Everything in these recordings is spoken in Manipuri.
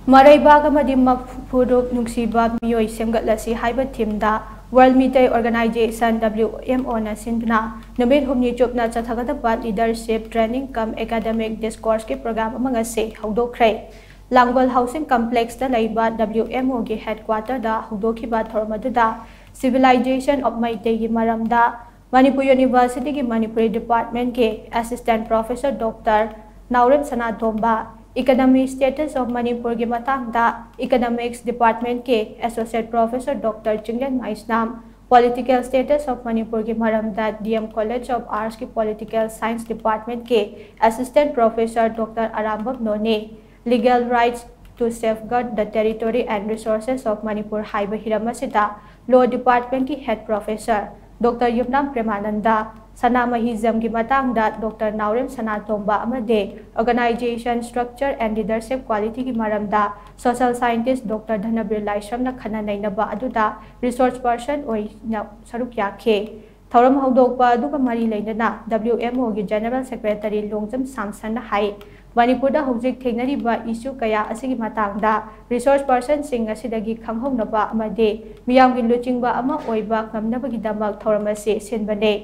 Mareibak amadi Maphurup Nungsiba miyoi Semgatlasi Haiba thimda World Meitei Organization WMO na shinduna numit humni chupna chathagadaba leadership training cum academic discourse ki program ngasi Houdokkhre Langgol housing complex da laiba WMO ki headquarter da Houdokhiba thormaduda civilization of Meitei ki maramda Manipuri University ki Manipuri department ke assistant professor Dr. Nungsiba Economic status of Manipur ki matangda Economics Department ke Associate Professor Dr. Chinglen Maisnam Political status of Manipur ki maramda DM College of Arts ki Political Science Department ke Assistant Professor Dr. Arambab None Legal rights to safeguard the territory and resources of Manipur Haiba Hiramasita Law Department ki Head Professor Dr. Yupnam Premananda Sanamahizam ki matangda Dr. Naurem Sanatomba amade Organization Structure and Leadership Quality ki maramda Social Scientist Dr. Dhanabir Laishram na khananainaba aduda Resource Person oi na saruk yakhe Thoram Houdokpa aduga mari leinana WMO ki General Secretary Longjam Samsan na hai Manipur da hojik thengnariba issue kaya asigi matangda resource person sing asidagi khanghognaba amade miyamgi luchingba ama oiba ngamnabagi damak thoramase sinbane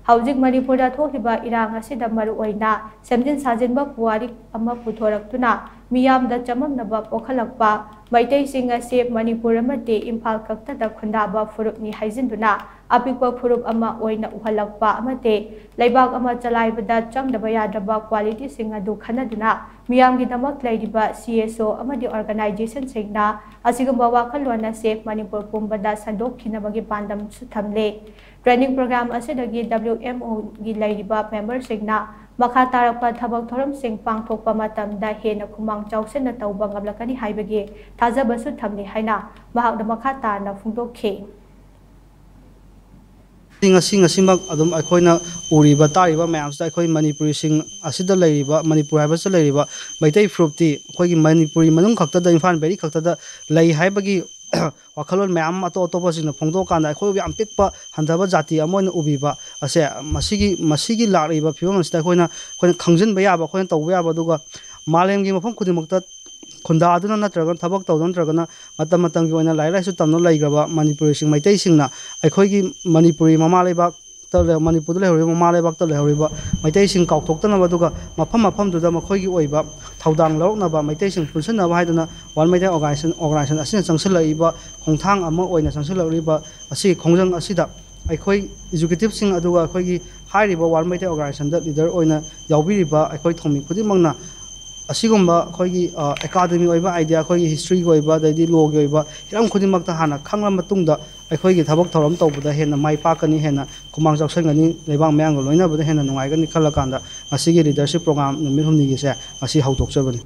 Housing Manipur da thokhiba irang asida maru oina semjin sajinba puari ama puthoraktuna miyam da chamamnaba pokhalakpa Meitei singa se Manipur amate Imphal kakta da khundaba furup ni haijinduna apikpa furup ama oina uhalakpa amate laibak ama chalaibada chamdaba yadaba quality singa du khanaduna miyamgi damak laidiba CSO amadi organization singna asigamba wakhalwana se Manipur pumbada sandok khinabagi pandam suthamle Training program asidagi WMO gi laidiba member singna makha tarakpa thabak thoram sing pangthokpa matamda hena khumang chawsena tawba ngamlakani haibagi thajabasu thamni haina mahakda makha tarna phungdokhe ngasimak adum aikoina uriba tariba mayamsta aikoi manipuri sing asida leiriba manipur haibasa leiriba Meitei frupti khoigi manipuri manung khakta da infan beri khakta da lei haibagi wakhalon mayam ato sing phongdo kanda akhoi yam pikpa handaba jati amoina ubiba ase masigi lariba phibam asida khoina khangjin ba yaba khoina tawba yaba duga malemgi mafam khudimakta khunda aduna natraga thabak tawdon tragana matam gi oina lai su tamno laigraba manipuri sing Meitei singna akhoi manipuri mama leibak tale manipur le hori mama leibak tale horiba Meitei sing kaukthokta baduga mafam duda makhoi gi oiba thaudang loroknaba Meitei sing punsanaba haiduna World Meitei Organization asina changsalaiba khongthang ama oina changsalariba asi khongjang asida akhoi executive sing aduga akhoi gi hairiba World Meitei Organization da leader oina yaubiriba akhoi thomi khudimangna asigumba khoigi academic oiba idea khoigi history oiba dadi law gi oiba hiram khudimakta hana khangla matungda akhoi thabak thoram tawbada hena mai pakani hena kumang chawsangani lebang mayang loina bada hena nungai gani khala kanda asigi leadership program numit humni gi se asi hautokchabani